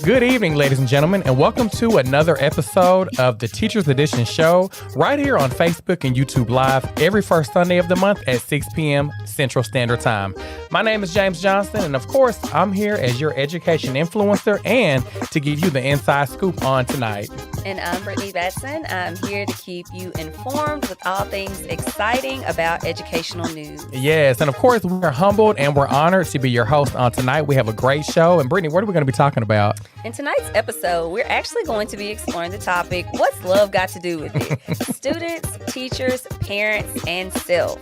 Good evening, ladies and gentlemen, and welcome to another episode of the Teachers Edition show right here on Facebook and YouTube Live every first Sunday of the month at 6 p.m. Central Standard Time. My name is James Johnson, and of course, I'm here as your education influencer and to give you the inside scoop on tonight. And I'm Britney Batson. I'm here to keep you informed with all things exciting about educational news. Yes, and of course, we're humbled and we're honored to be your host on tonight. We have a great show. And Britney, what are we going to be talking about? In tonight's episode, we're actually going to be exploring the topic, what's love got to do with it? Students, teachers, parents, and self.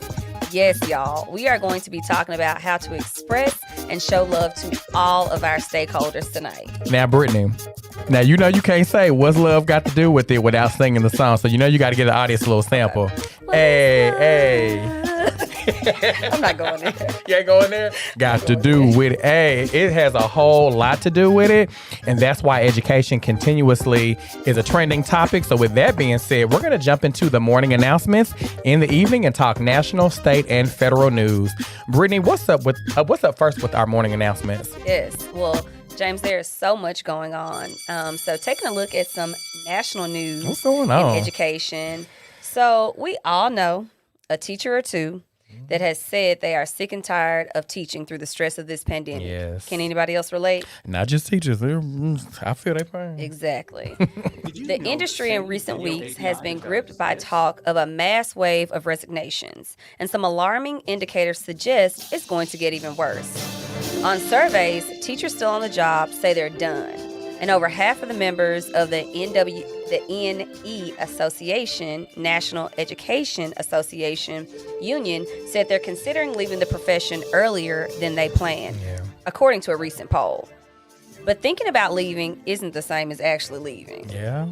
Yes, y'all, we are going to be talking about how to express and show love to all of our stakeholders tonight. Now, Brittany, you know you can't say what's love got to do with it without singing the song. So you know you got to give the audience a little sample. Hey. I'm not going there. You ain't going there? Got to do with it. Hey, it has a whole lot to do with it. And that's why education continuously is a trending topic. So with that being said, we're going to jump into the morning announcements in the evening and talk national, state, and federal news. Brittany, what's up first with our morning announcements? Yes, well, James, there is so much going on. So taking a look at some national news What's going on? in education. So we all know a teacher or two that has said they are sick and tired of teaching through the stress of this pandemic. Yes. Can anybody else relate? Not just teachers. I feel they pain. Exactly. The industry in recent weeks has been gripped by talk of a mass wave of resignations, and some alarming indicators suggest it's going to get even worse. On surveys, teachers still on the job say they're done, and over half of the members of the NE Association, National Education Association Union, said they're considering leaving the profession earlier than they planned, according to a recent poll. But thinking about leaving isn't the same as actually leaving. Yeah.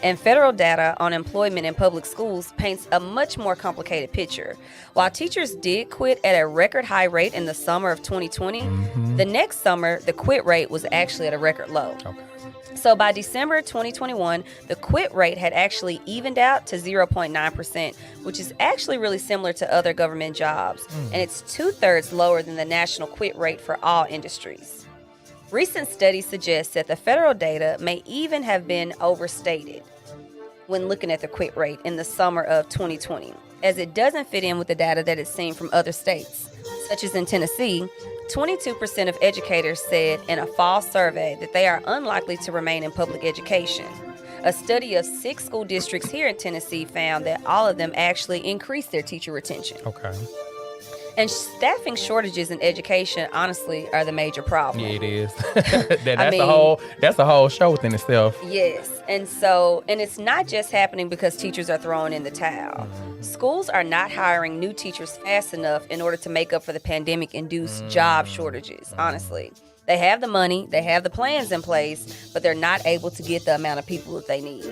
And federal data on employment in public schools paints a much more complicated picture. While teachers did quit at a record high rate in the summer of 2020, the next summer, the quit rate was actually at a record low. Okay. So by December 2021, the quit rate had actually evened out to 0.9%, which is actually really similar to other government jobs. And it's 2/3 lower than the national quit rate for all industries. Recent studies suggest that the federal data may even have been overstated when looking at the quit rate in the summer of 2020, as it doesn't fit in with the data that is seen from other states. Such as in Tennessee, 22% of educators said in a fall survey that they are unlikely to remain in public education. A study of 6 school districts here in Tennessee found that all of them actually increased their teacher retention. Okay. And staffing shortages in education, honestly, are the major problem. Yeah, it is. That's the whole show within itself. Yes. And it's not just happening because teachers are throwing in the towel. Schools are not hiring new teachers fast enough in order to make up for the pandemic-induced job shortages, honestly. They have the money, they have the plans in place, but they're not able to get the amount of people that they need.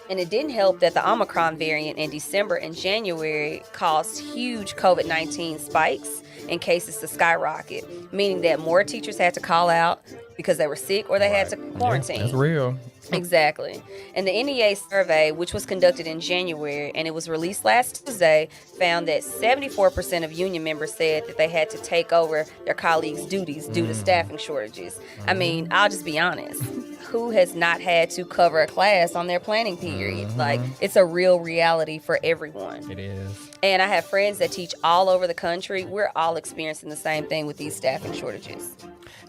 And it didn't help that the Omicron variant in December and January caused huge COVID-19 spikes and cases to skyrocket, meaning that more teachers had to call out because they were sick or they had to quarantine. Yeah, that's real. Exactly. And the NEA survey, which was conducted in January and it was released last Tuesday, found that 74% of union members said that they had to take over their colleagues' duties due to staffing shortages. I mean, I'll just be honest. Who has not had to cover a class on their planning period? Like, it's a real reality for everyone. It is. And I have friends that teach all over the country. We're all experiencing the same thing with these staffing shortages.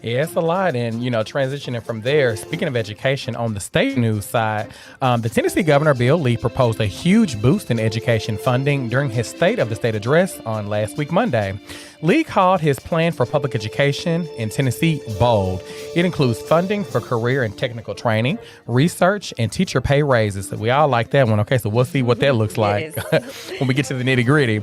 Yeah, it's a lot. And, transitioning from there, speaking of education, on the state news side, the Tennessee Governor Bill Lee proposed a huge boost in education funding during his State of the State address on last week, Monday. Lee called his plan for public education in Tennessee bold. It includes funding for career and technical training, research, and teacher pay raises. So we all like that one. Okay, so we'll see what that looks like when we get to the nitty gritty.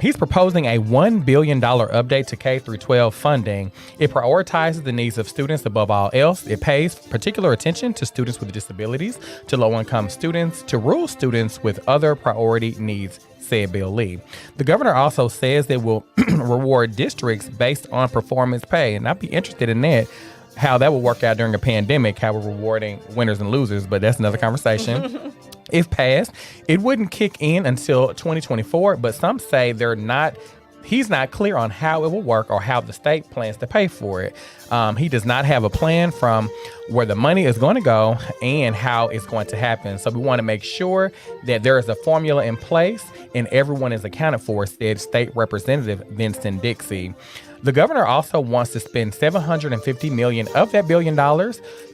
He's proposing a $1 billion update to K-12 funding. It prioritizes the needs of students above all else. It pays particular attention to students with disabilities, to low-income students, to rural students with other priority needs, said Bill Lee. The governor also says they will reward districts based on performance pay, and I'd be interested in that, how that will work out during a pandemic, how we're rewarding winners and losers, but that's another conversation. If passed, it wouldn't kick in until 2024, but some say they're not he's not clear on how it will work or how the state plans to pay for it. He does not have a plan from where the money is going to go and how it's going to happen. So we want to make sure that there is a formula in place and everyone is accounted for, said State Representative Vincent Dixie. The governor also wants to spend $750 million of that $1 billion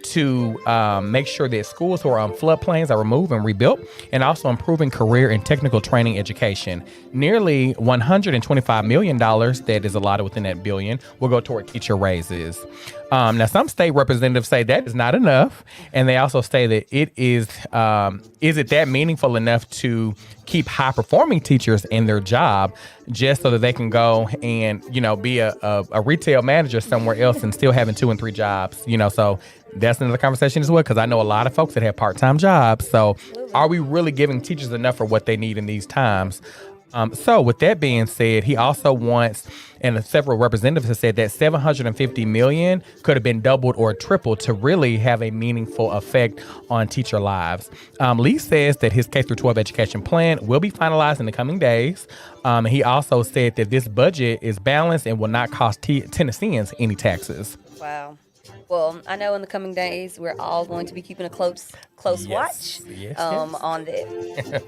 to make sure that schools who are on floodplains are removed and rebuilt, and also improving career and technical training education. Nearly $125 million that is allotted within that $1 billion will go toward teacher raises. Now, some state representatives say that is not enough, and they also say that it is it that meaningful enough to keep high-performing teachers in their job just so that they can go and, be a retail manager somewhere else and still having 2 and 3 jobs, so that's another conversation as well, because I know a lot of folks that have part-time jobs. So are we really giving teachers enough for what they need in these times? So with that being said, he also wants, and several representatives have said that $750 million could have been doubled or tripled to really have a meaningful effect on teacher lives. Lee says that his K-12 education plan will be finalized in the coming days. He also said that this budget is balanced and will not cost Tennesseans any taxes. Wow. Well, I know in the coming days, we're all going to be keeping a close watch on this.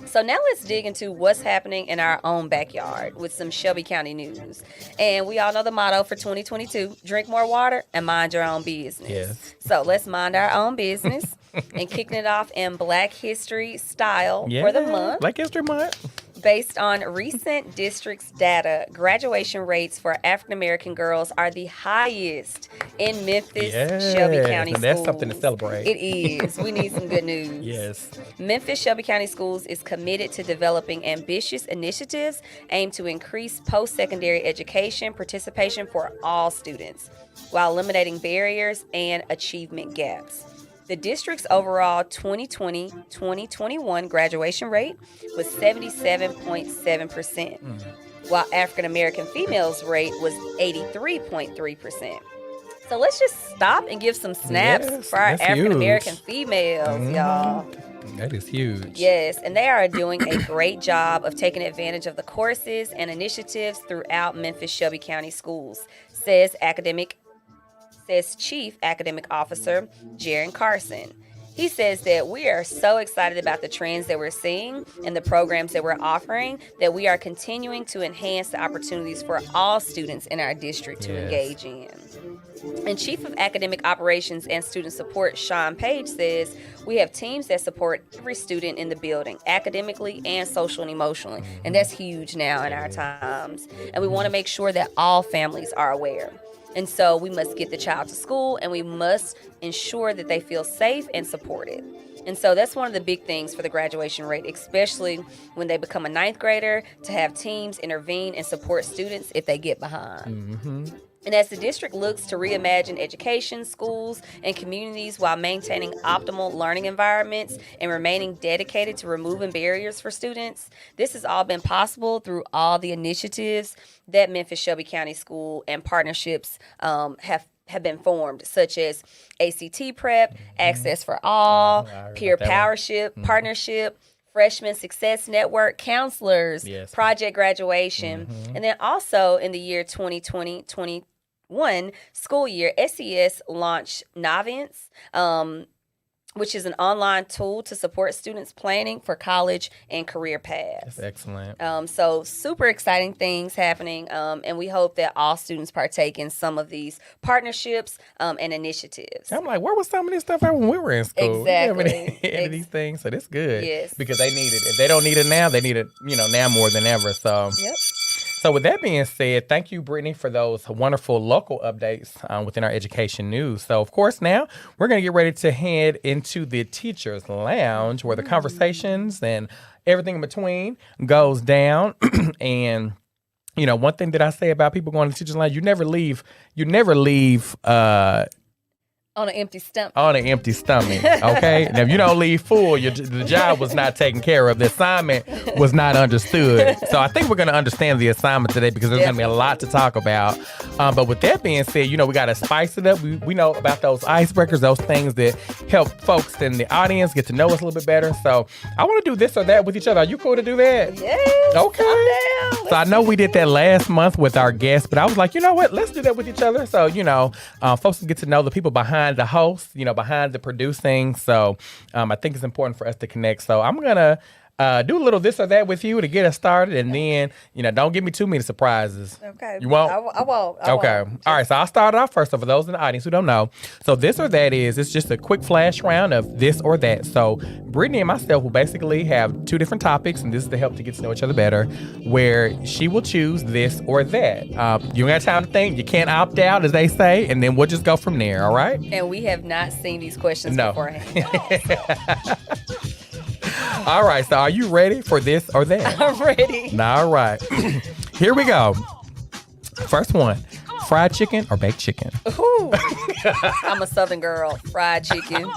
So now let's dig into what's happening in our own backyard with some Shelby County news. And we all know the motto for 2022, drink more water and mind your own business. Yes. So let's mind our own business and kicking it off in Black History style for the month. Black History Month. Based on recent districts data, graduation rates for African-American girls are the highest in Memphis, Shelby County schools. That's something to celebrate. It is. We need some good news. Yes. Memphis Shelby County Schools is committed to developing ambitious initiatives aimed to increase post-secondary education participation for all students, while eliminating barriers and achievement gaps. The district's overall 2020-2021 graduation rate was 77.7%, while African American females' rate was 83.3%. So let's just stop and give some snaps for our African American females, y'all. That is huge. Yes, and they are doing a great job of taking advantage of the courses and initiatives throughout Memphis Shelby County Schools, says Chief Academic Officer Jaron Carson. He says that we are so excited about the trends that we're seeing and the programs that we're offering that we are continuing to enhance the opportunities for all students in our district to engage in. And Chief of Academic Operations and Student Support Sean Page says we have teams that support every student in the building, academically and social and emotionally. And that's huge now in our times. And we want to make sure that all families are aware. And so we must get the child to school and we must ensure that they feel safe and supported. And so that's one of the big things for the graduation rate, especially when they become a 9th grader, to have teams intervene and support students if they get behind. Mm-hmm. And as the district looks to reimagine education, schools, and communities while maintaining optimal learning environments and remaining dedicated to removing barriers for students, this has all been possible through all the initiatives that Memphis Shelby County School and partnerships have been formed, such as ACT Prep, Access for All, Peer Powership, Partnership, Freshman Success Network, Counselors, Project Graduation, and then also in the year 2020-21 school year, SES launched Navence, which is an online tool to support students planning for college and career paths. That's excellent. So super exciting things happening, and we hope that all students partake in some of these partnerships and initiatives. I'm like, where was some of this stuff when we were in school? Exactly. Any of these things, so that's good. Yes. Because they need it. If they don't need it now, they need it, now more than ever. So. Yep. So with that being said, thank you, Brittany, for those wonderful local updates within our education news. So, of course, now we're going to get ready to head into the Teacher's Lounge where the conversations and everything in between goes down. And, one thing that I say about people going to Teacher's Lounge, you never leave on an empty stomach. Okay? Now, if you don't leave full, the job was not taken care of. The assignment was not understood. So I think we're going to understand the assignment today because there's going to be a lot to talk about. But with that being said, we got to spice it up. We know about those icebreakers, those things that help folks in the audience get to know us a little bit better. So I want to do this or that with each other. Are you cool to do that? Yes. Okay. I'm down. So I know we did that last month with our guests, but I was like, you know what? Let's do that with each other. So, folks get to know the people behind the host, behind the producing. So I think it's important for us to connect. So I'm going to do a little this or that with you to get us started. And then, don't give me too many surprises. Okay. You won't? I won't. Okay. All right. So I'll start off first. So for those in the audience who don't know, so this or that it's just a quick flash round of this or that. So Britney and myself will basically have two different topics, and this is to help to get to know each other better, where she will choose this or that. You ain't got time to think. You can't opt out, as they say, and then we'll just go from there. All right? And we have not seen these questions beforehand. All right, so are you ready for this or that? I'm ready. All right. Here we go. First one, fried chicken or baked chicken? Ooh. I'm a Southern girl. Fried chicken.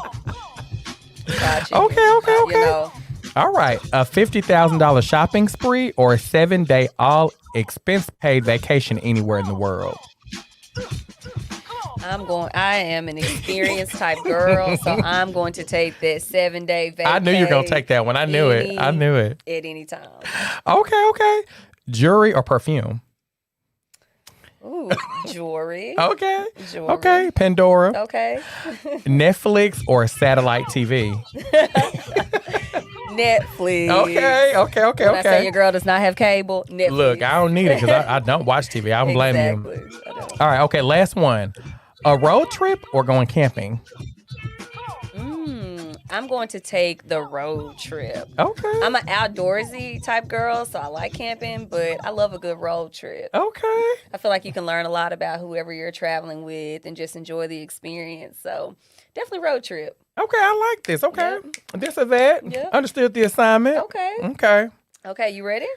Okay. All right, a $50,000 shopping spree or a 7-day all-expense-paid vacation anywhere in the world? I am an experienced type girl, so I'm going to take that 7-day vacation. I knew you were going to take that one. I knew it. At any time. Okay. Jewelry or perfume? Ooh, jewelry. Okay. Pandora. Okay. Netflix or satellite TV? Netflix. Okay. When I say your girl does not have cable, Netflix. Look, I don't need it because I don't watch TV. I don't blame you. All right, okay, last one. A road trip or going camping? I'm going to take the road trip. Okay. I'm an outdoorsy type girl, so I like camping, but I love a good road trip. Okay. I feel like you can learn a lot about whoever you're traveling with and just enjoy the experience. So definitely road trip. Okay, I like this. Okay. Yep. This or that. Yep. Understood the assignment. Okay, you ready?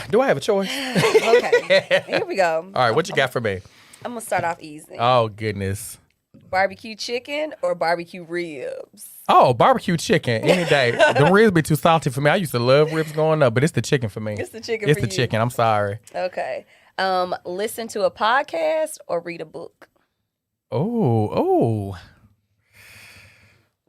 Do I have a choice? Okay. Here we go. All right, what you got for me? I'm going to start off easy. Oh, goodness. Barbecue chicken or barbecue ribs? Oh, barbecue chicken any day. The ribs be too salty for me. I used to love ribs growing up, but it's the chicken for me. It's the chicken. I'm sorry. Okay. Listen to a podcast or read a book? Oh.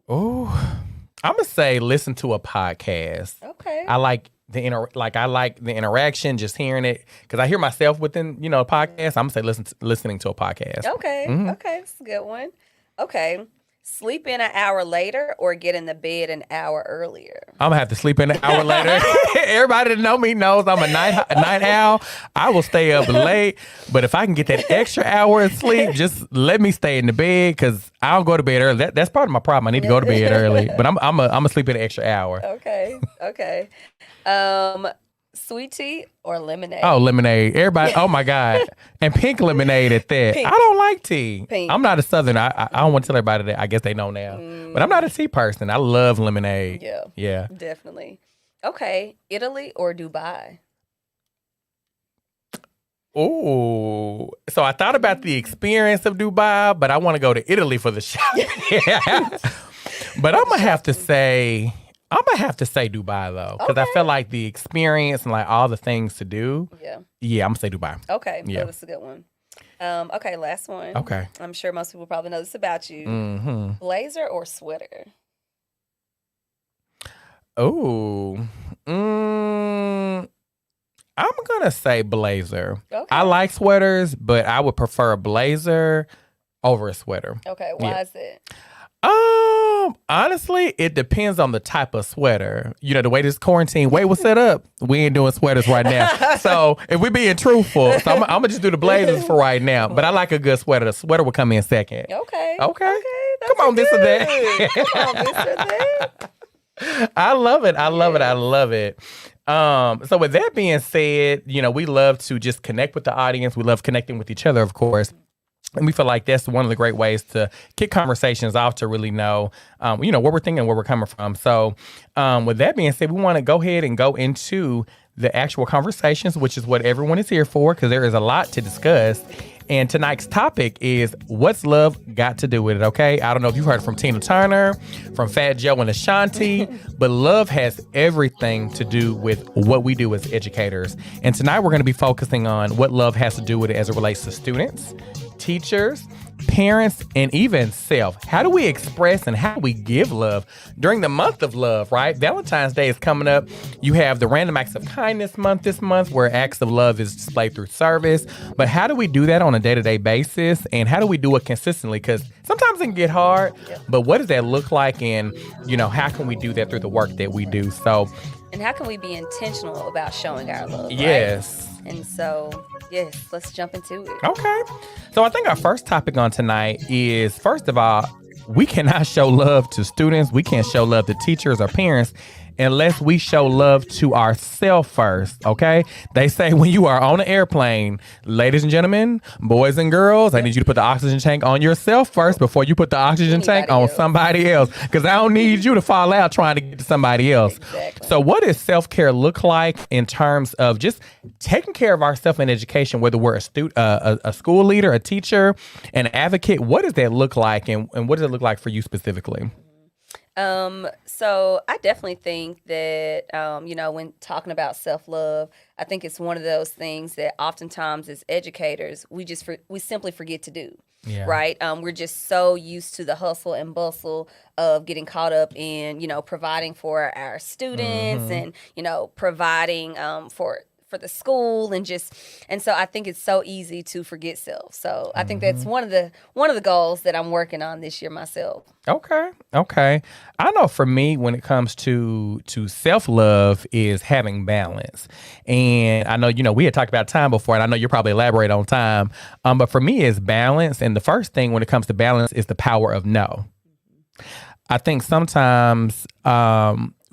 I'm gonna say listen to a podcast. Okay. I like the interaction, just hearing it, because I hear myself within a podcast. I'm gonna say listening to a podcast. Okay. Mm-hmm. Okay, that's a good one. Okay. Sleep in an hour later or get in the bed an hour earlier? I'm gonna have to sleep in an hour later. Everybody that know me knows I'm a night owl. I will stay up late, but if I can get that extra hour of sleep, just let me stay in the bed, because I don't go to bed early. That's part of my problem. I need to go to bed early, but I'm gonna sleep in an extra hour. Okay. Sweet tea or lemonade? Oh, lemonade. Everybody, oh my God. And pink lemonade at that. Pink. I don't like tea. Pink. I'm not a Southern. I don't want to tell everybody that. I guess they know now. But I'm not a tea person. I love lemonade. Yeah. Definitely. Okay. Italy or Dubai? Oh, so I thought about the experience of Dubai, but I want to go to Italy for the shopping. But I'm gonna have to say Dubai though, because I feel like the experience and like all the things to do. Yeah, I'm gonna say Dubai. Okay, yeah, that's a good one. Okay, last one. Okay, I'm sure most people probably know this about you. Mm-hmm. Blazer or sweater? Oh, I'm gonna say blazer. Okay. I like sweaters, but I would prefer a blazer over a sweater. Okay, why is that? Honestly, it depends on the type of sweater. The way this quarantine way was set up, we ain't doing sweaters right now. So if we being truthful, so I'm gonna just do the blazers for right now. But I like a good sweater. The sweater will come in second. Okay. Come on, this or that. Come on, this or that. I love it. So with that being said, we love to just connect with the audience. We love connecting with each other, of course. And we feel like that's one of the great ways to kick conversations off, to really know, what we're thinking, where we're coming from. So with that being said, we want to go ahead and go into the actual conversations, which is what everyone is here for, because there is a lot to discuss. And tonight's topic is, what's love got to do with it, okay? I don't know if you heard from Tina Turner, from Fat Joe and Ashanti, but love has everything to do with what we do as educators. And tonight we're going to be focusing on what love has to do with it as it relates to students, teachers, parents, and even self. How do we express and how do we give love during the month of love, right? Valentine's Day is coming up. You have the Random Acts of Kindness month this month, where acts of love is displayed through service. But how do we do that on a day-to-day basis? And how do we do it consistently? Because sometimes it can get hard, but what does that look like? And, how can we do that through the work that we do? So, and how can we be intentional about showing our love? Yes. Right? And so, yes, let's jump into it. Okay. So I think our first topic on tonight is, first of all, we cannot show love to students. We can't show love to teachers or parents unless we show love to ourselves first, okay? They say when you are on an airplane, ladies and gentlemen, boys and girls, I need you to put the oxygen tank on yourself first before you put the oxygen tank on somebody else, because I don't need you to fall out trying to get to somebody else. Exactly. So what does self-care look like in terms of just taking care of ourselves in education, whether we're a school leader, a teacher, an advocate? What does that look like, and what does it look like for you specifically? So I definitely think that, when talking about self-love, I think it's one of those things that oftentimes as educators, we simply forget to do. Yeah. Right. We're just so used to the hustle and bustle of getting caught up in, providing for our students and, providing, for the school and so I think it's so easy to forget self. So I think that's one of the goals that I'm working on this year myself. Okay. I know for me, when it comes to self-love, is having balance. And I know, we had talked about time before, and I know you'll probably elaborate on time. But for me, it's balance. And the first thing when it comes to balance is the power of no. I think sometimes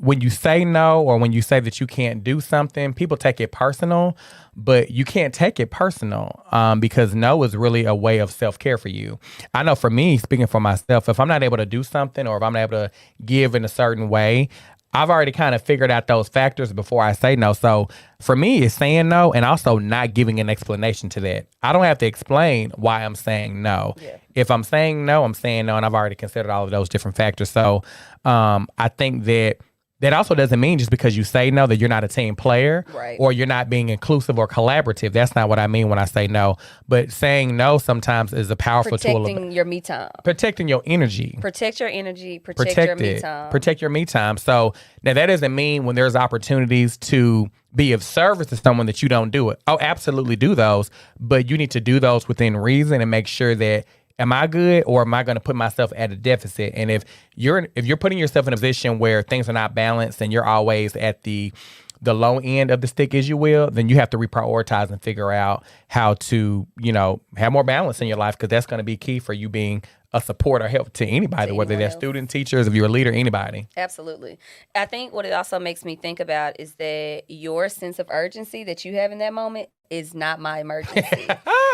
when you say no, or when you say that you can't do something, people take it personal, but you can't take it personal because no is really a way of self-care for you. I know for me, speaking for myself, if I'm not able to do something, or if I'm not able to give in a certain way, I've already kind of figured out those factors before I say no. So for me, it's saying no and also not giving an explanation to that. I don't have to explain why I'm saying no. Yeah. If I'm saying no, I'm saying no, and I've already considered all of those different factors. So I think that also doesn't mean just because you say no that you're not a team player, right, or you're not being inclusive or collaborative. That's not what I mean when I say no. But saying no sometimes is a powerful tool. Protecting your me time. Protecting your energy. Protect your energy. Protect your me time. Protect your me time. So now that doesn't mean when there's opportunities to be of service to someone that you don't do it. Oh, absolutely do those. But you need to do those within reason and make sure that, am I good, or am I going to put myself at a deficit? And if you're putting yourself in a position where things are not balanced and you're always at the low end of the stick, as you will, then you have to reprioritize and figure out how to, have more balance in your life, because that's going to be key for you being a support or help to anybody, whether they're student, teachers, if you're a leader, anybody. Absolutely. I think what it also makes me think about is that your sense of urgency that you have in that moment is not my emergency.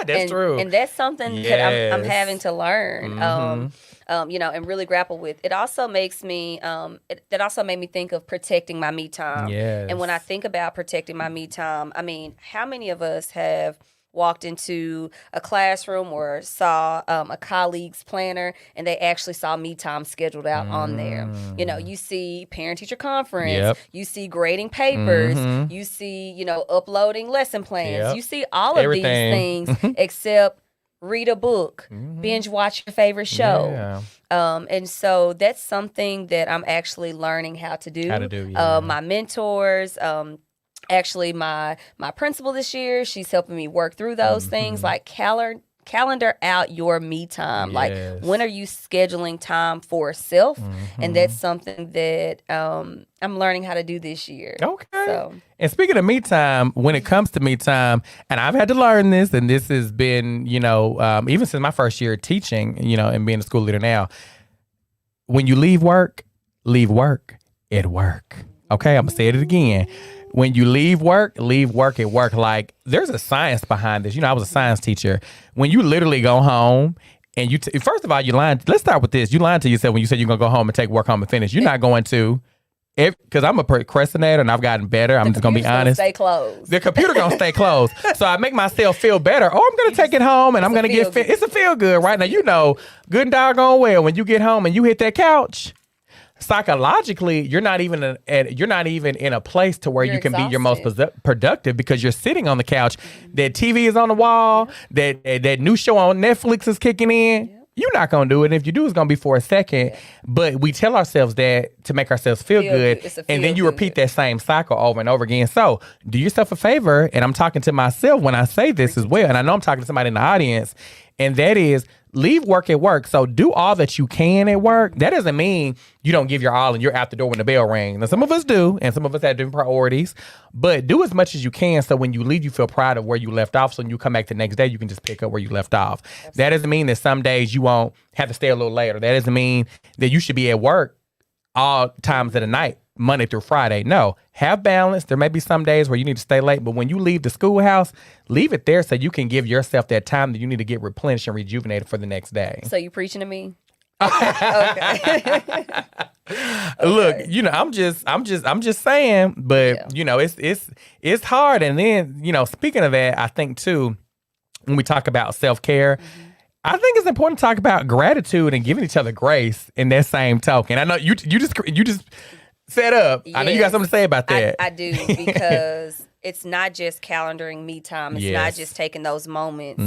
That's true. And that's something that I'm having to learn, and really grapple with. It also makes me, that also made me think of protecting my me time. Yes. And when I think about protecting my me time, I mean, how many of us have walked into a classroom or saw a colleague's planner and they actually saw me time scheduled out on there? You see parent-teacher conference, you see grading papers, you see, uploading lesson plans, you see all of these things except read a book, binge watch your favorite show. And so that's something that I'm actually learning how to do. My mentors, actually, my principal this year, she's helping me work through those things, like calendar out your me time. Yes. Like, when are you scheduling time for self? And that's something that I'm learning how to do this year. Okay. So. And speaking of me time, when it comes to me time, and I've had to learn this, and this has been, even since my first year teaching, and being a school leader now, when you leave work at work. Okay, I'm going to say it again. When you leave work at work. Like, there's a science behind this. I was a science teacher. When you literally go home and first of all, you lying. Let's start with this. You lying to yourself when you said you're going to go home and take work home and finish. You're not going to. Because I'm a procrastinator and I've gotten better. I'm just going to be honest. Stay closed. The computer going to stay closed. So I make myself feel better. Oh, I'm going to take it home and I'm going to get fit. It's a feel good, right? Now, good and doggone well, when you get home and you hit that couch, psychologically, you're not even in a place to where you can be your most productive, because you're sitting on the couch. That TV is on the wall. That new show on Netflix is kicking in. you're not going to do it. And if you do, it's going to be for a second. Yeah. But we tell ourselves that to make ourselves feel good. And then you repeat that same cycle over and over again. So do yourself a favor. And I'm talking to myself when I say this as well. And I know I'm talking to somebody in the audience. And that is, leave work at work. So do all that you can at work. That doesn't mean you don't give your all and you're out the door when the bell rings. Now, some of us do, and some of us have different priorities. But do as much as you can so when you leave, you feel proud of where you left off. So when you come back the next day, you can just pick up where you left off. Absolutely. That doesn't mean that some days you won't have to stay a little later. That doesn't mean that you should be at work all times of the night, Monday through Friday. No, have balance. There may be some days where you need to stay late, but when you leave the schoolhouse, leave it there so you can give yourself that time that you need to get replenished and rejuvenated for the next day. So you preaching to me? Okay. Look, I'm just saying, but it's hard. And then, speaking of that, I think too, when we talk about self-care, I think it's important to talk about gratitude and giving each other grace in that same token. I know you just set up. Yes. I know you got something to say about that. I do, because it's not just calendaring me time. It's not just taking those moments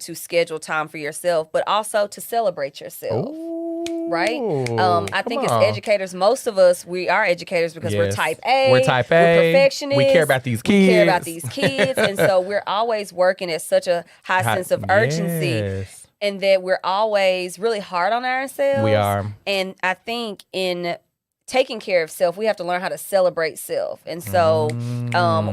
to schedule time for yourself, but also to celebrate yourself. Ooh. Right? I think as educators, most of us, we are educators because we're type A. We're type A. We're perfectionists. We care about these kids. And so we're always working at such a high sense of urgency. Yes. And that we're always really hard on ourselves. We are. And I think in taking care of self, we have to learn how to celebrate self. And so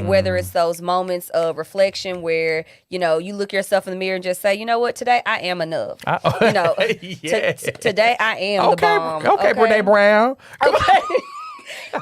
whether it's those moments of reflection where, you look yourself in the mirror and just say, you know what, today I am enough. Today I am the bomb. Okay, Britney Brown. Okay.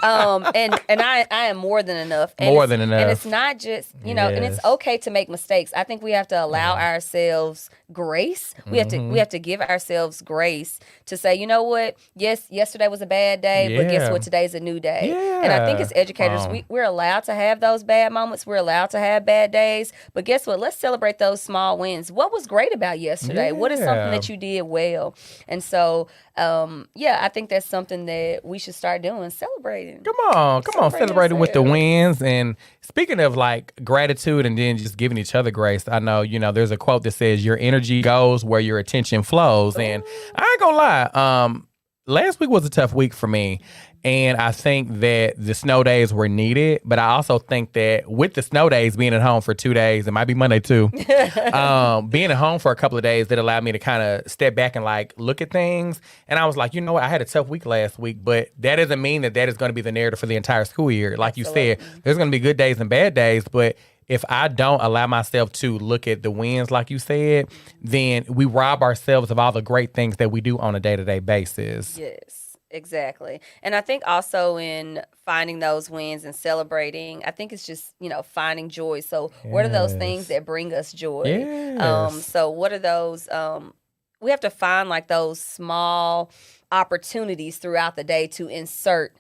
And I am more than enough. More than enough. And it's not just, and it's okay to make mistakes. I think we have to allow ourselves grace. We have to give ourselves grace to say, you know what? Yes, yesterday was a bad day, but guess what? Today's a new day. Yeah. And I think as educators, we're allowed to have those bad moments. We're allowed to have bad days. But guess what? Let's celebrate those small wins. What was great about yesterday? What is something that you did well? And so, I think that's something that we should start doing, celebrating. Come on, celebrating with the wins. And speaking of like gratitude and then just giving each other grace, I know, there's a quote that says your energy goes where your attention flows. Ooh. And I ain't gonna lie, last week was a tough week for me. And I think that the snow days were needed, but I also think that with the snow days, being at home for 2 days, it might be Monday too, being at home for a couple of days, that allowed me to kind of step back and like look at things. And I was like, you know what, I had a tough week last week, but that doesn't mean that is going to be the narrative for the entire school year. Like Absolutely. You said, there's going to be good days and bad days, but if I don't allow myself to look at the wins, like you said, then we rob ourselves of all the great things that we do on a day-to-day basis. Yes. Exactly. And I think also in finding those wins and celebrating, I think it's just, finding joy. So what are those things that bring us joy? Yes. So what are those, we have to find like those small opportunities throughout the day to insert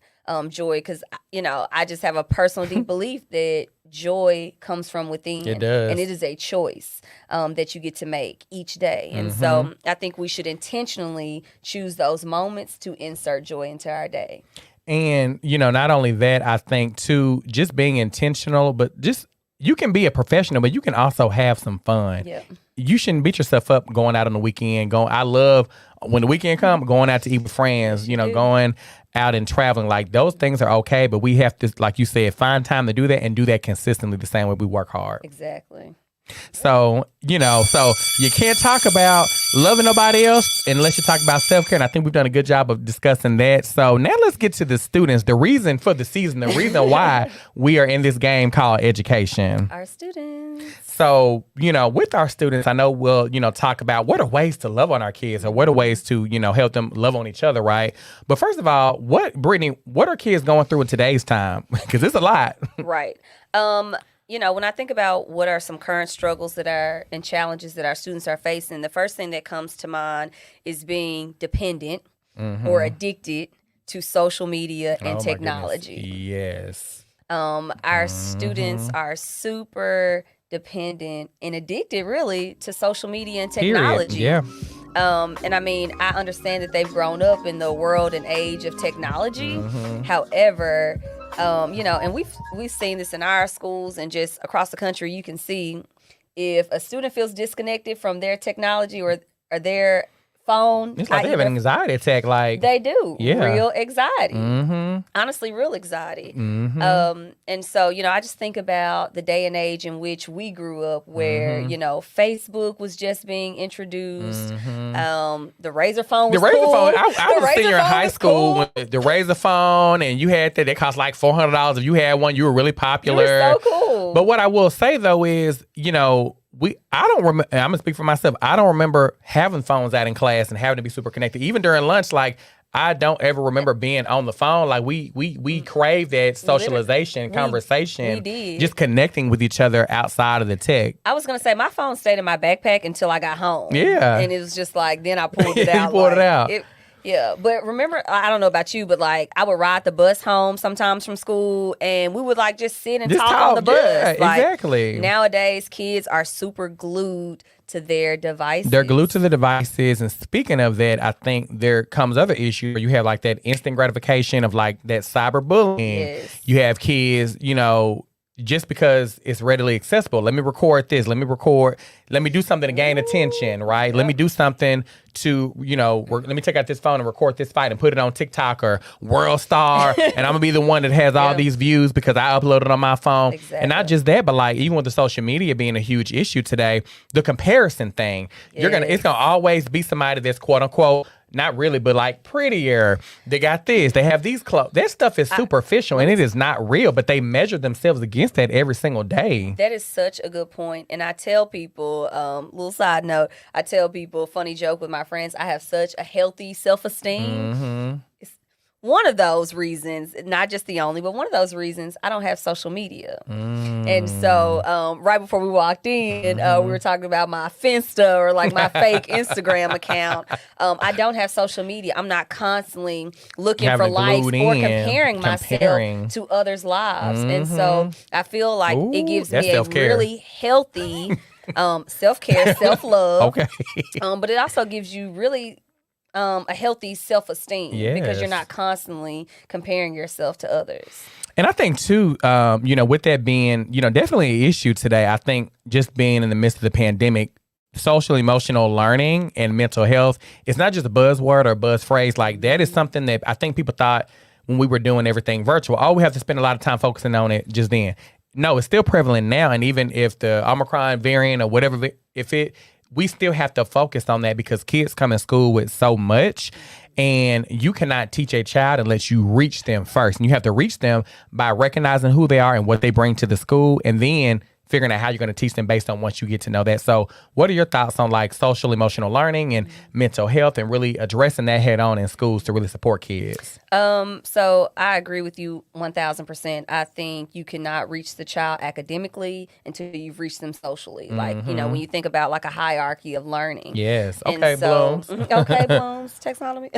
joy. Because, I just have a personal deep belief that joy comes from within. It does. And it is a choice that you get to make each day. And so I think we should intentionally choose those moments to insert joy into our day. And, not only that, I think too, just being intentional, but just, you can be a professional, but you can also have some fun. Yeah. You shouldn't beat yourself up going out on the weekend. I love when the weekend comes, going out to eat with friends, going out and traveling. Like those things are okay, but we have to, like you said, find time to do that and do that consistently the same way we work hard. Exactly. So, so you can't talk about loving nobody else unless you talk about self-care. And I think we've done a good job of discussing that. So now let's get to the students, the reason for the season, the reason why we are in this game called education. Our students. So, with our students, I know we'll, talk about what are ways to love on our kids or what are ways to, help them love on each other, right? But first of all, Brittany, what are kids going through in today's time? Because it's a lot. Right. When I think about what are some current struggles and challenges that our students are facing, the first thing that comes to mind is being dependent or addicted to social media and technology. Yes. Our students are super dependent and addicted really to social media and technology. Period. Yeah. And I mean, I understand that they've grown up in the world and age of technology. However, and we've seen this in our schools and just across the country. You can see if a student feels disconnected from their technology or their phone. It's like they have an anxiety attack. Like they do. Yeah. Real anxiety. Mm-hmm. Honestly, real anxiety. Mm-hmm. And so, I just think about the day and age in which we grew up where, Facebook was just being introduced. The Razor phone was The Razor cool. phone. I was a senior in high school cool. when the Razor phone, and you had that. It cost like $400. If you had one, you were really popular. You were so cool. But what I will say though is, I don't remember. I'm gonna speak for myself. I don't remember having phones out in class and having to be super connected. Even during lunch, like I don't ever remember being on the phone. Like we crave that socialization, conversation, we did. Just connecting with each other outside of the tech. I was gonna say my phone stayed in my backpack until I got home. Yeah, and it was just like then I pulled it out. You pulled it out. Yeah, but remember, I don't know about you, but like I would ride the bus home sometimes from school, and we would like just sit and talk on the bus. Yeah, like, exactly. Nowadays, kids are super glued to their devices. They're glued to the devices. And speaking of that, I think there comes other issue where you have like that instant gratification of like that cyberbullying. Yes. You have kids, just because it's readily accessible. Let me record this. Let me do something to gain attention, right? Let me do something to, let me take out this phone and record this fight and put it on TikTok or World Star. And I'm going to be the one that has all these views because I uploaded on my phone. Exactly. And not just that, but like even with the social media being a huge issue today, the comparison thing, it's going to always be somebody that's quote unquote, not really, but like prettier. They got this. They have these clothes. That stuff is superficial and it is not real, but they measure themselves against that every single day. That is such a good point. And I tell people, little side note, I tell people, funny joke with my friends, I have such a healthy self-esteem. Mm-hmm. It's one of those reasons, not just the only, but one of those reasons I don't have social media. And so right before we walked in, we were talking about my Finsta or like my fake Instagram account. I don't have social media. I'm not constantly looking for likes or comparing myself to others' lives. And so I feel like it gives me a really healthy self-care, self-love. Okay. But it also gives you really a healthy self-esteem because you're not constantly comparing yourself to others. And I think too, with that being, definitely an issue today, I think just being in the midst of the pandemic, social emotional learning and mental health, it's not just a buzzword or a buzz phrase. Like that is something that I think people thought when we were doing everything virtual, we have to spend a lot of time focusing on it just then. No, it's still prevalent now. And even if the Omicron variant or whatever, we still have to focus on that because kids come in school with so much and you cannot teach a child unless you reach them first. And you have to reach them by recognizing who they are and what they bring to the school and then figuring out how you're going to teach them based on once you get to know that. So what are your thoughts on like social emotional learning and mental health and really addressing that head on in schools to really support kids? So I agree with you 1,000%. I think you cannot reach the child academically until you've reached them socially. Like, when you think about like a hierarchy of learning. Yes. Okay, Blooms. Okay, Blooms. Taxonomy.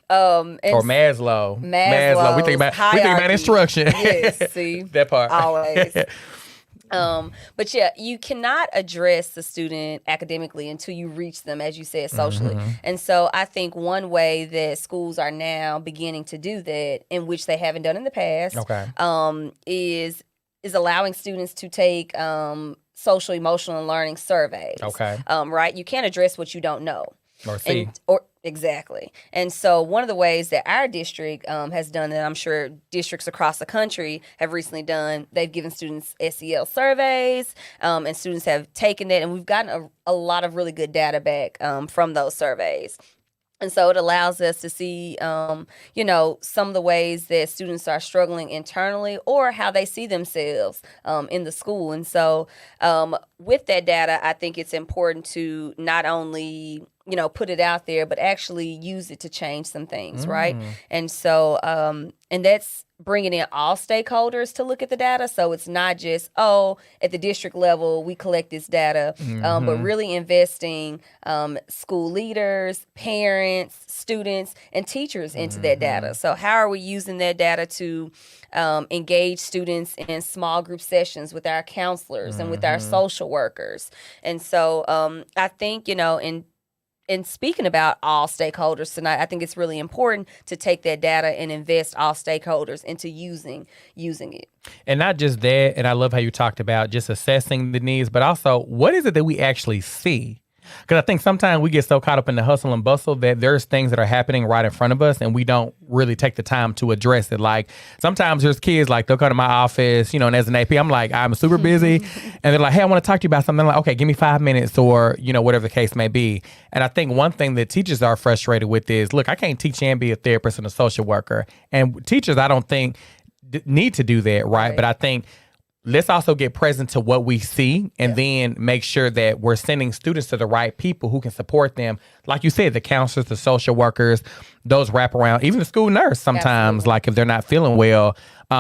Or Maslow. We think about instruction. Yes, see. That part. Always. But yeah, you cannot address the student academically until you reach them, as you said, socially. And so I think one way that schools are now beginning to do that, in which they haven't done in the past, is allowing students to take social, emotional, and learning surveys. Okay. Right? You can't address what you don't know. Or see. Exactly. And so one of the ways that our district has done that, I'm sure districts across the country have recently done, they've given students SEL surveys, and students have taken it, and we've gotten a lot of really good data back from those surveys. And so it allows us to see, some of the ways that students are struggling internally or how they see themselves in the school. And so with that data, I think it's important to not only put it out there, but actually use it to change some things, right? And so, and that's bringing in all stakeholders to look at the data. So it's not just, at the district level, we collect this data, but really investing school leaders, parents, students, and teachers into that data. So how are we using that data to engage students in small group sessions with our counselors and with our social workers? And so I think, in speaking about all stakeholders tonight, I think it's really important to take that data and invest all stakeholders into using it. And not just that, and I love how you talked about just assessing the needs, but also what is it that we actually see? Because I think sometimes we get so caught up in the hustle and bustle that there's things that are happening right in front of us and we don't really take the time to address it. Like sometimes there's kids, like they'll come to my office, and as an AP, I'm like, I'm super busy. And they're like, hey, I want to talk to you about something. I'm like, okay, give me 5 minutes or, whatever the case may be. And I think one thing that teachers are frustrated with is, look, I can't teach and be a therapist and a social worker. And teachers, I don't think need to do that, right? But I think let's also get present to what we see and then make sure that we're sending students to the right people who can support them. Like you said, the counselors, the social workers, those wraparound, even the school nurse sometimes, like if they're not feeling well,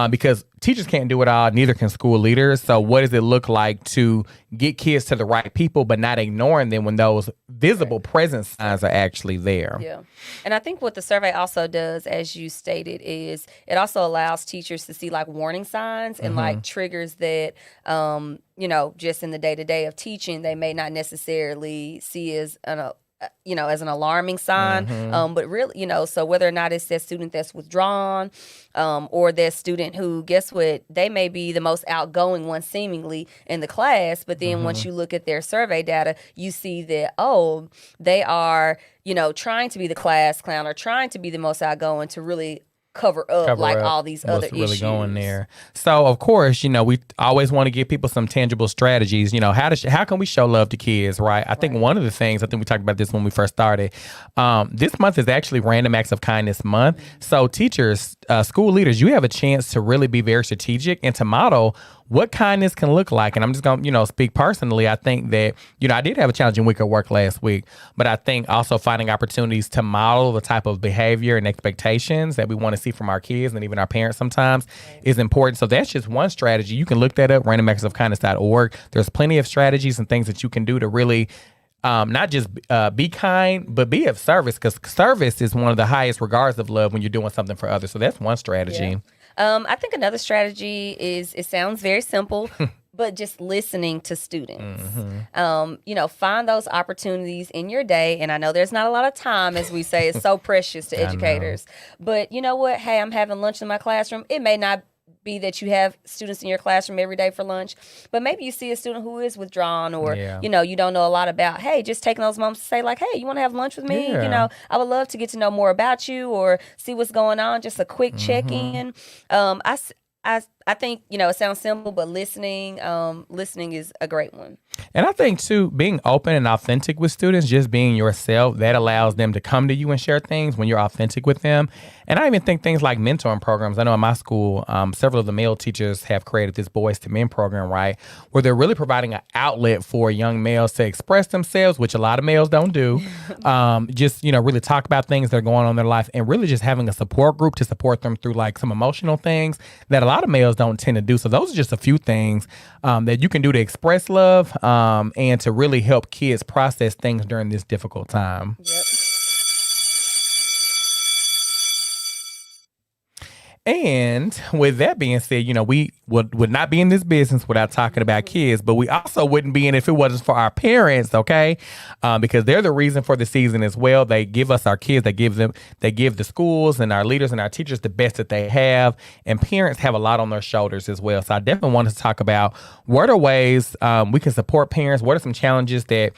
because teachers can't do it all, neither can school leaders. So what does it look like to get kids to the right people, but not ignoring them when those visible presence signs are actually there? Yeah. And I think what the survey also does, as you stated, is it also allows teachers to see like warning signs and like triggers that, just in the day-to-day of teaching, they may not necessarily see as as an alarming sign, but really, so whether or not it's that student that's withdrawn, or that student who, guess what, they may be the most outgoing one seemingly in the class, but then once you look at their survey data, you see that, they are, trying to be the class clown or trying to be the most outgoing to really cover up all these other really issues. Going there. So of course, we always want to give people some tangible strategies. How can we show love to kids, right? I think one of the things, I think we talked about this when we first started. This month is actually Random Acts of Kindness Month. So teachers, school leaders, you have a chance to really be very strategic and to model what kindness can look like. And I'm just going to, speak personally. I think that, I did have a challenging week at work last week, but I think also finding opportunities to model the type of behavior and expectations that we want to see from our kids and even our parents sometimes is important. So that's just one strategy. You can look that up, randomactsofkindness.org. There's plenty of strategies and things that you can do to really not just be kind, but be of service, because service is one of the highest regards of love when you're doing something for others. So that's one strategy. Yeah. I think another strategy is, it sounds very simple, but just listening to students. Find those opportunities in your day. And I know there's not a lot of time, as we say, it's so precious to educators. But you know what? Hey, I'm having lunch in my classroom. It may not be that you have students in your classroom every day for lunch, but maybe you see a student who is withdrawn or, you don't know a lot about. Hey, just taking those moments to say like, hey, you want to have lunch with me? Yeah. I would love to get to know more about you or see what's going on. Just a quick check-in. I think, it sounds simple, but listening is a great one. And I think, too, being open and authentic with students, just being yourself, that allows them to come to you and share things when you're authentic with them. And I even think things like mentoring programs. I know in my school, several of the male teachers have created this Boys to Men program, right, where they're really providing an outlet for young males to express themselves, which a lot of males don't do. Just, really talk about things that are going on in their life and really just having a support group to support them through like some emotional things that a lot of males don't tend to do. So those are just a few things that you can do to express love and to really help kids process things during this difficult time. Yep. And with that being said, we would not be in this business without talking about kids, but we also wouldn't be in it if it wasn't for our parents, okay? Because they're the reason for the season as well. They give us our kids, they give the schools and our leaders and our teachers the best that they have, and parents have a lot on their shoulders as well. So I definitely wanted to talk about what are ways we can support parents, what are some challenges that,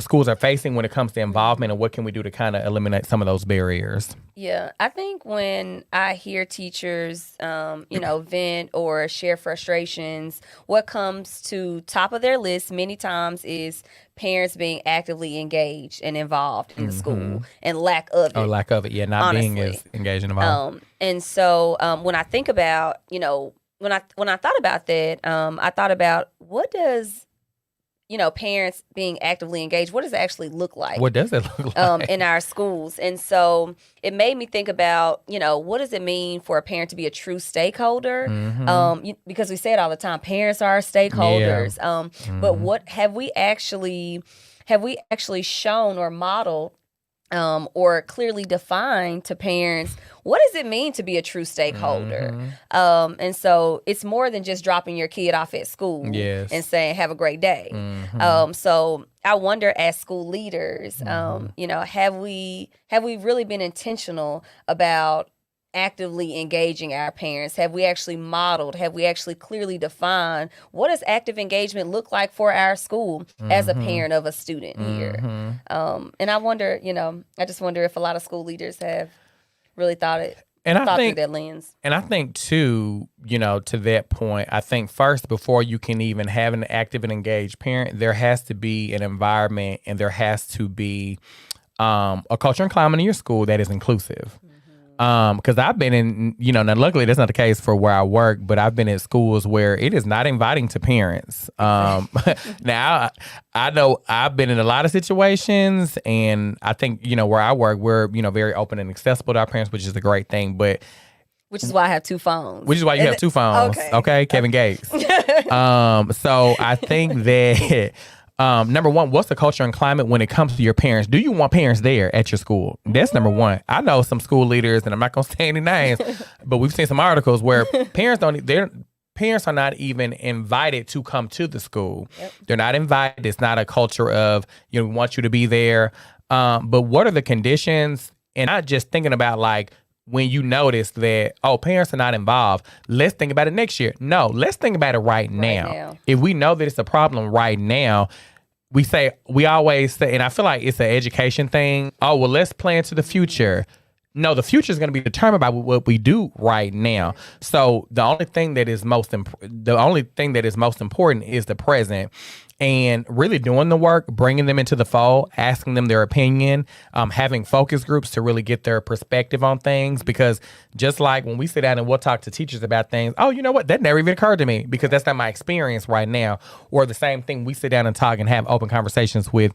schools are facing when it comes to involvement, and what can we do to kind of eliminate some of those barriers? Yeah, I think when I hear teachers, vent or share frustrations, what comes to top of their list many times is parents being actively engaged and involved in the school and lack of it. Or lack of it, yeah, not honestly. being as engaged and involved. And so when I think about, when I thought about that, I thought about what does parents being actively engaged, what does it actually look like? What does it look like? In our schools? And so it made me think about, what does it mean for a parent to be a true stakeholder? Because we say it all the time, parents are our stakeholders. But what have we actually shown or modeled or clearly defined to parents, what does it mean to be a true stakeholder? And so it's more than just dropping your kid off at school and saying, have a great day. So I wonder, as school leaders, have we really been intentional about actively engaging our parents? Have we actually modeled? Have we actually clearly defined what does active engagement look like for our school as a parent of a student here? And I wonder, I just wonder if a lot of school leaders have really thought through that lens. And I think too, to that point, I think first, before you can even have an active and engaged parent, there has to be an environment and there has to be a culture and climate in your school that is inclusive. Because I've been in, now luckily that's not the case for where I work, but I've been at schools where it is not inviting to parents. Now, I know I've been in a lot of situations, and I think, where I work, we're, very open and accessible to our parents, which is a great thing. But which is why I have two phones. Which is why you have two phones. Okay, Kevin Gates. So I think that number one, what's the culture and climate when it comes to your parents? Do you want parents there at your school? That's number one. I know some school leaders, and I'm not going to say any names, but we've seen some articles where parents are not even invited to come to the school. Yep. They're not invited. It's not a culture of, we want you to be there. But what are the conditions? And not just thinking about like, when you notice that, parents are not involved, let's think about it next year. No, let's think about it right now. If we know that it's a problem right now, we always say, and I feel like it's an education thing. Let's plan to the future. No, the future is going to be determined by what we do right now. So the only thing that is most important is the present. And really doing the work, bringing them into the fold, asking them their opinion, having focus groups to really get their perspective on things. Because just like when we sit down and we'll talk to teachers about things, you know what, that never even occurred to me because that's not my experience right now. Or the same thing, we sit down and talk and have open conversations with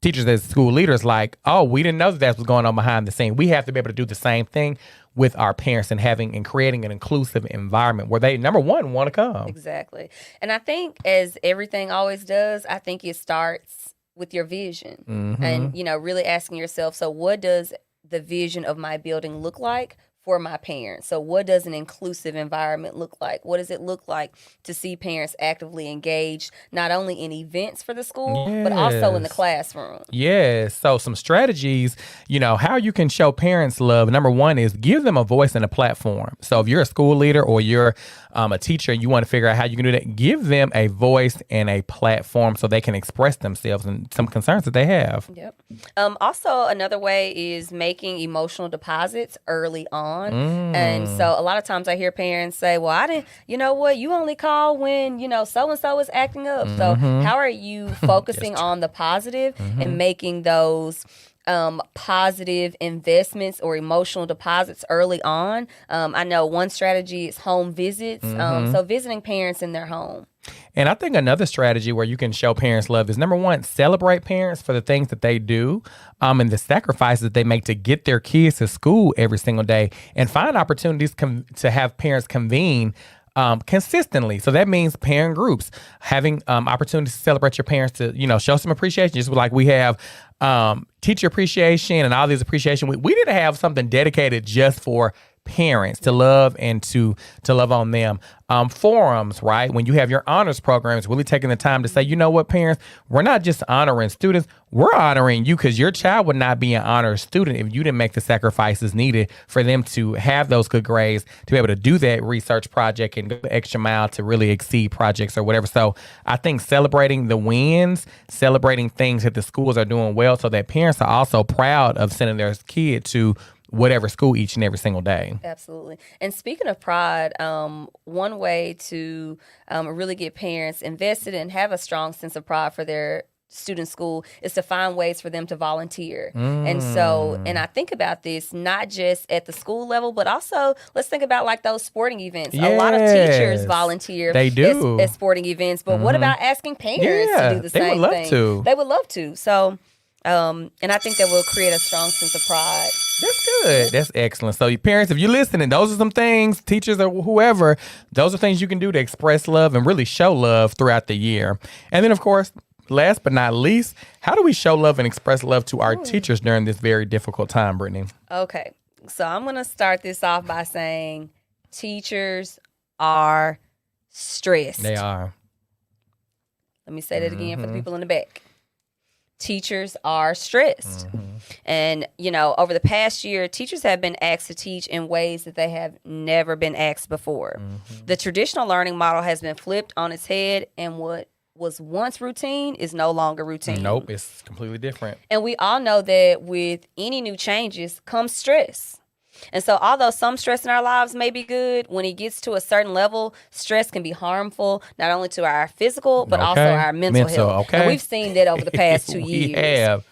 teachers as school leaders like, we didn't know that was going on behind the scene. We have to be able to do the same thing with our parents and creating an inclusive environment where they, number one, want to come. Exactly. And I think as everything always does, I think it starts with your vision and, really asking yourself, so what does the vision of my building look like for my parents? So what does an inclusive environment look like? What does it look like to see parents actively engaged, not only in events for the school, but also in the classroom? Yes. So some strategies, how you can show parents love. Number one is give them a voice and a platform. So if you're a school leader or you're a teacher, you want to figure out how you can do that, give them a voice and a platform so they can express themselves and some concerns that they have. Yep. Also, another way is making emotional deposits early on. And so a lot of times I hear parents say, well, I didn't, you only call when, so-and-so is acting up. So how are you focusing on the positive and making those positive investments or emotional deposits early on? I know one strategy is home visits. So visiting parents in their home. And I think another strategy where you can show parents love is, number one, celebrate parents for the things that they do and the sacrifices that they make to get their kids to school every single day, and find opportunities to have parents convene consistently. So that means parent groups, having opportunities to celebrate your parents, to, show some appreciation. Just like we have teacher appreciation and all these appreciation. We need to have something dedicated just for parents to love and to love on them. Forums, right? When you have your honors programs, really taking the time to say, you know what, parents, we're not just honoring students, we're honoring you, because your child would not be an honors student if you didn't make the sacrifices needed for them to have those good grades, to be able to do that research project and go the extra mile to really exceed projects or whatever. So I think celebrating the wins, celebrating things that the schools are doing well, so that parents are also proud of sending their kid to whatever school each and every single day. Absolutely. And speaking of pride, one way to really get parents invested and have a strong sense of pride for their student school is to find ways for them to volunteer. And I think about this not just at the school level, but also let's think about like those sporting events. Yes, a lot of teachers volunteer they do. At sporting events, but what about asking parents to do the same thing? They would love to. They would love to. So and I think that will create a strong sense of pride. That's good. That's excellent. So, parents, if you're listening, those are some things, teachers or whoever, those are things you can do to express love and really show love throughout the year. And then, of course, last but not least, how do we show love and express love to our teachers during this very difficult time, Brittany? Okay. So I'm going to start this off by saying teachers are stressed. They are. Let me say that again for the people in the back. Teachers are stressed. And, over the past year, teachers have been asked to teach in ways that they have never been asked before. The traditional learning model has been flipped on its head, and what was once routine is no longer routine. Nope, it's completely different. And we all know that with any new changes comes stress. And so although some stress in our lives may be good, when it gets to a certain level, stress can be harmful, not only to our physical, but also our mental health. Okay. And we've seen that over the past 2 years. We have.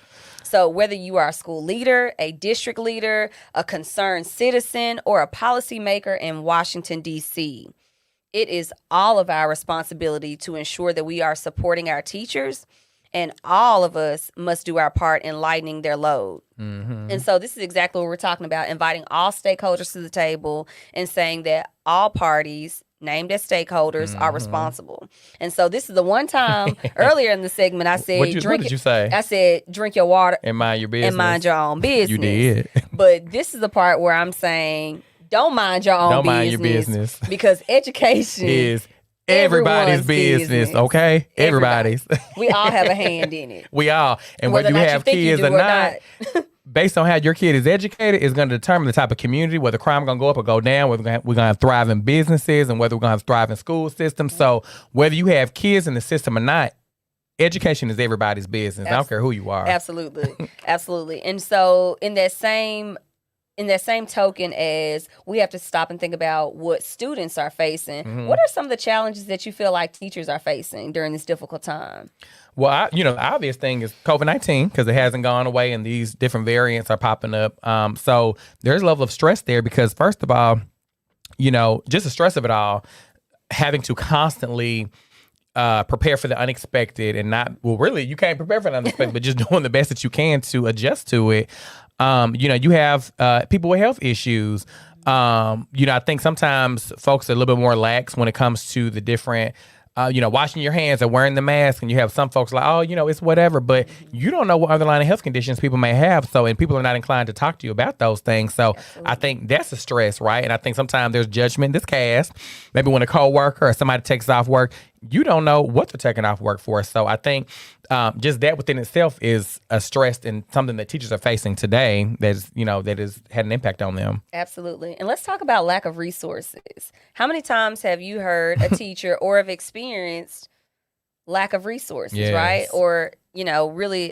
So whether you are a school leader, a district leader, a concerned citizen, or a policymaker in Washington, D.C., it is all of our responsibility to ensure that we are supporting our teachers, and all of us must do our part in lightening their load. And so this is exactly what we're talking about, inviting all stakeholders to the table and saying that all parties named as stakeholders are responsible. And so this is the one time earlier in the segment I said, what did you say? I said, drink your water and mind your business. and mind your own business. You did. But this is the part where I'm saying, don't mind your own business. Don't mind your business. Because education is everybody's business, okay? Everybody's. We all have a hand in it. We all. And whether you have kids or not, based on how your kid is educated, is going to determine the type of community, whether crime going to go up or go down, whether we're going to have thriving businesses, and whether we're going to have thriving school systems. So whether you have kids in the system or not, education is everybody's business. I don't care who you are. Absolutely. Absolutely. And so in that same token as we have to stop and think about what students are facing, what are some of the challenges that you feel like teachers are facing during this difficult time? Well, the obvious thing is COVID-19, because it hasn't gone away and these different variants are popping up. So there's a level of stress there because, first of all, just the stress of it all, having to constantly prepare for the unexpected and really, you can't prepare for the unexpected, but just doing the best that you can to adjust to it. You have people with health issues. I think sometimes folks are a little bit more lax when it comes to the different, washing your hands or wearing the mask. And you have some folks like, it's whatever. But you don't know what underlying health conditions people may have. And people are not inclined to talk to you about those things. So absolutely. I think that's a stress, right? And I think sometimes there's judgment that's cast. Maybe when a coworker or somebody takes off work, you don't know what they're taking off work for. So I think just that within itself is a stress and something that teachers are facing today that has had an impact on them. Absolutely. And let's talk about lack of resources. How many times have you heard a teacher or have experienced lack of resources, right? Or, really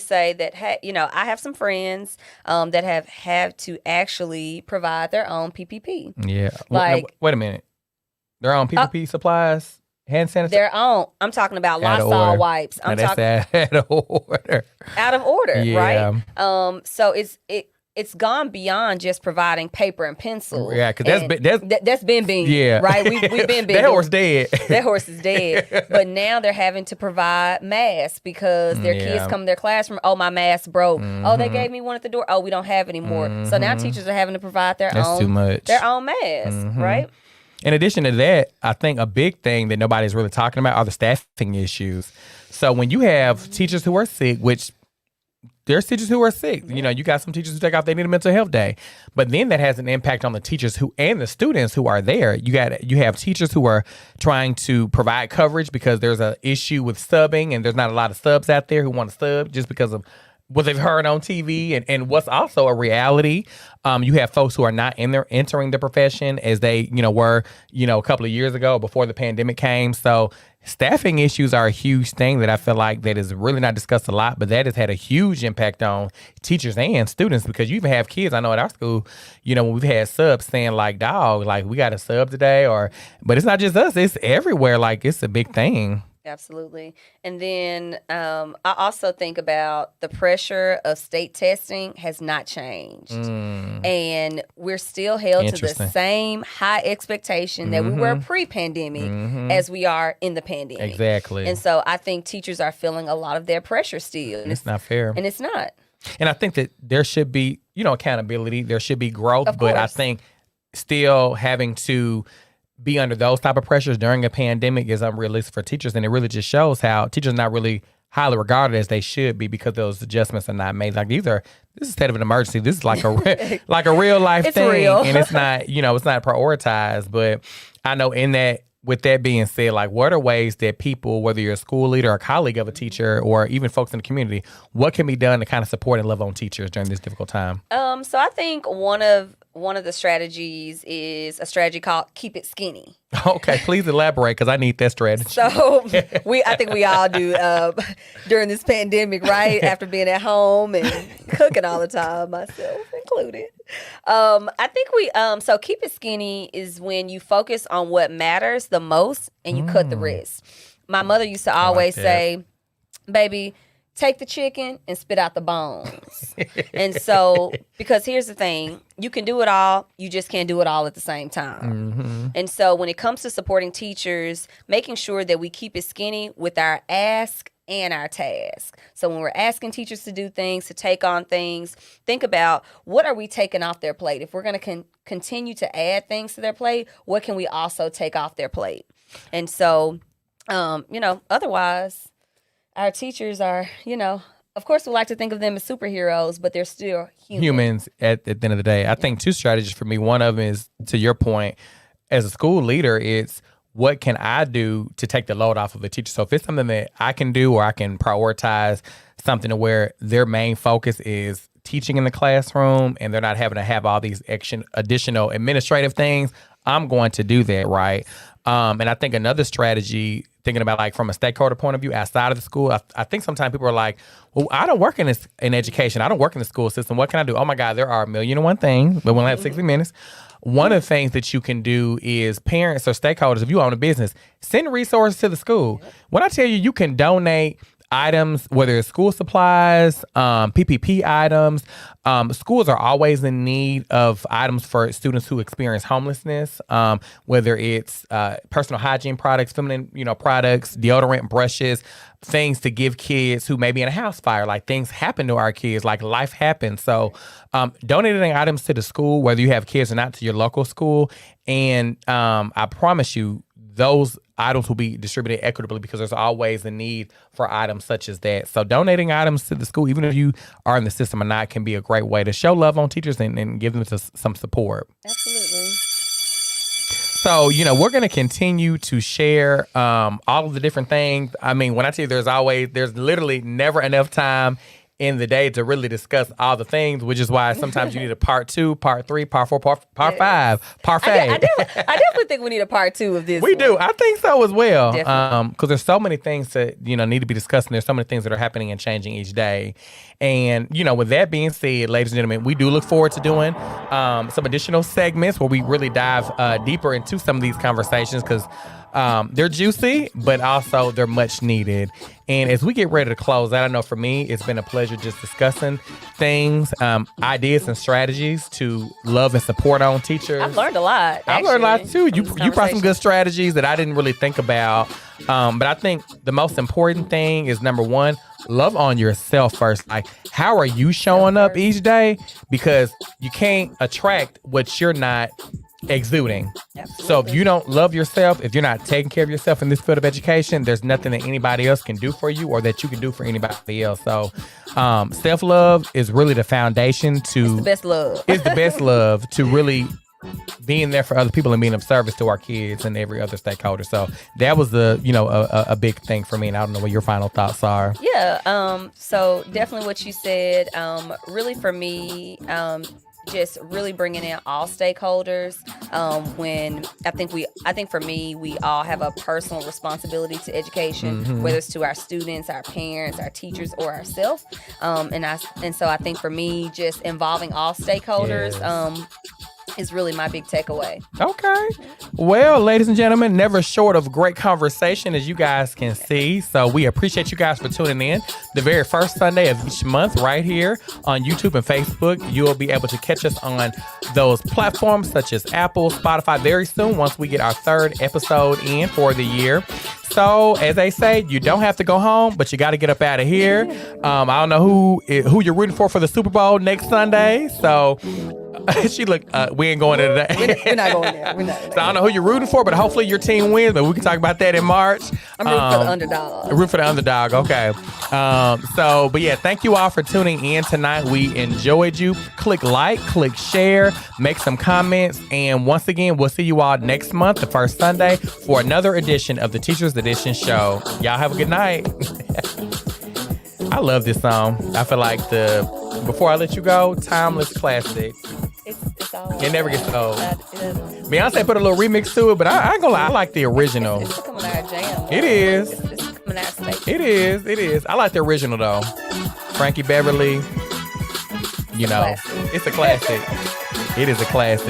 say that, hey, I have some friends that have had to actually provide their own PPP. Yeah. Wait a minute. Their own PPP supplies, hand sanitizer? Their own. I'm talking about Lysol wipes. I'm talking out of order. Out of order, right? So it's gone beyond just providing paper and pencil. Yeah, because that's been right? We've been that horse dead. That horse is dead. But now they're having to provide masks because their kids come to their classroom. Oh, my mask broke. Oh, they gave me one at the door. Oh, we don't have any more. So now teachers are having to provide their own mask, right? In addition to that, I think a big thing that nobody's really talking about are the staffing issues. So when you have teachers who are sick, which there's teachers who are sick, you got some teachers who take off, they need a mental health day, but then that has an impact on the teachers and the students who are there. You have teachers who are trying to provide coverage because there's an issue with subbing, and there's not a lot of subs out there who want to sub just because of what they've heard on TV and what's also a reality. You have folks who are not entering the profession as they, were, a couple of years ago before the pandemic came. So staffing issues are a huge thing that I feel like that is really not discussed a lot, but that has had a huge impact on teachers and students, because you even have kids. I know at our school, when we've had subs saying like, dog, like we got a sub today, but it's not just us, it's everywhere. Like it's a big thing. Absolutely. And then I also think about the pressure of state testing has not changed. And we're still held to the same high expectation that we were pre-pandemic as we are in the pandemic. Exactly. And so I think teachers are feeling a lot of their pressure still. And it's not fair. And it's not. And I think that there should be, accountability. There should be growth. But I think still having to be under those type of pressures during a pandemic is unrealistic for teachers, and it really just shows how teachers are not really highly regarded as they should be because those adjustments are not made. Like this is a state of an emergency. This is like a real life thing, and it's not it's not prioritized. But I know in that with that being said, like, what are ways that people, whether you're a school leader or a colleague of a teacher or even folks in the community, what can be done to kind of support and love on teachers during this difficult time? So I think one of the strategies is a strategy called Keep It Skinny. Okay, please elaborate, because I need that strategy. So I think we all do during this pandemic, right? After being at home and cooking all the time, myself included. I think so Keep It Skinny is when you focus on what matters the most and you cut the rest. My mother used to always say, baby, take the chicken and spit out the bones. And so, because here's the thing, you can do it all, you just can't do it all at the same time. And so when it comes to supporting teachers, making sure that we keep it skinny with our ask and our task. So when we're asking teachers to do things, to take on things, think about what are we taking off their plate? If we're going to continue to add things to their plate, what can we also take off their plate? And so, otherwise, our teachers are, of course we like to think of them as superheroes, but they're still humans at the end of the day. I think two strategies for me. One of them is, to your point, as a school leader, it's what can I do to take the load off of the teacher? So if it's something that I can do, or I can prioritize something to where their main focus is teaching in the classroom and they're not having to have all these additional administrative things, I'm going to do that, right? And I think another strategy, thinking about like from a stakeholder point of view outside of the school, I think sometimes people are like, well, I don't work in education. I don't work in the school system. What can I do? Oh my God, there are 1,000,001 things, but we only have 60 minutes. One of the things that you can do is parents or stakeholders, if you own a business, send resources to the school. When I tell you, you can donate items, whether it's school supplies, PPP items. Schools are always in need of items for students who experience homelessness, whether it's personal hygiene products, feminine, products, deodorant, brushes, things to give kids who may be in a house fire. Like, things happen to our kids, like life happens. So donating items to the school, whether you have kids or not, to your local school. And I promise you, those items will be distributed equitably, because there's always a need for items such as that. So donating items to the school, even if you are in the system or not, can be a great way to show love on teachers and give them some support. Absolutely. So, we're going to continue to share all of the different things. I mean, when I tell you there's literally never enough time in the day to really discuss all the things, which is why sometimes you need a part 2, part 3, part 4, part 5, parfait. I definitely think we need a part 2 of this. We do. I think so as well. Because there's so many things that, need to be discussed, and there's so many things that are happening and changing each day. And, with that being said, ladies and gentlemen, we do look forward to doing some additional segments where we really dive deeper into some of these conversations, because they're juicy, but also they're much needed. And as we get ready to close out, I know for me, it's been a pleasure just discussing things, ideas and strategies to love and support on teachers. I've learned a lot. I've learned a lot too. You brought some good strategies that I didn't really think about. But I think the most important thing is, number one, love on yourself first. Like, how are you showing up each day? Because you can't attract what you're not exuding. Absolutely. So if you don't love yourself, if you're not taking care of yourself in this field of education, there's nothing that anybody else can do for you or that you can do for anybody else. So self-love is really the foundation to... It's the best love. It's the best love to really being there for other people and being of service to our kids and every other stakeholder. So that was a big thing for me. And I don't know what your final thoughts are. Yeah. So definitely what you said, really for me, just really bringing in all stakeholders. When I think for me, we all have a personal responsibility to education, whether it's to our students, our parents, our teachers, or ourselves. And so I think for me, just involving all stakeholders, is really my big takeaway. Okay. Well, ladies and gentlemen, never short of great conversation, as you guys can see. So we appreciate you guys for tuning in. The very first Sunday of each month right here on YouTube and Facebook. You'll be able to catch us on those platforms such as Apple, Spotify very soon, once we get our 3rd episode in for the year. So, as they say, you don't have to go home, but you got to get up out of here. I don't know who you're rooting for the Super Bowl next Sunday. So, we ain't going there today. We're not going there. So I don't know who you're rooting for, but hopefully your team wins. But we can talk about that in March. I'm rooting for the underdog. Root for the underdog. Okay. But yeah, thank you all for tuning in tonight. We enjoyed you. Click like, click share, make some comments. And once again, we'll see you all next month, the first Sunday, for another edition of the Teacher's Edition show. Y'all have a good night. I love this song. I feel like Before I Let You Go, timeless classic. It never gets old. Beyonce put a little remix to it, but I ain't gonna lie, I like the original. It's coming out of jam. It is. It's coming out of space. It is. I like the original though. Frankie Beverly. You know, it's a classic. It is a classic.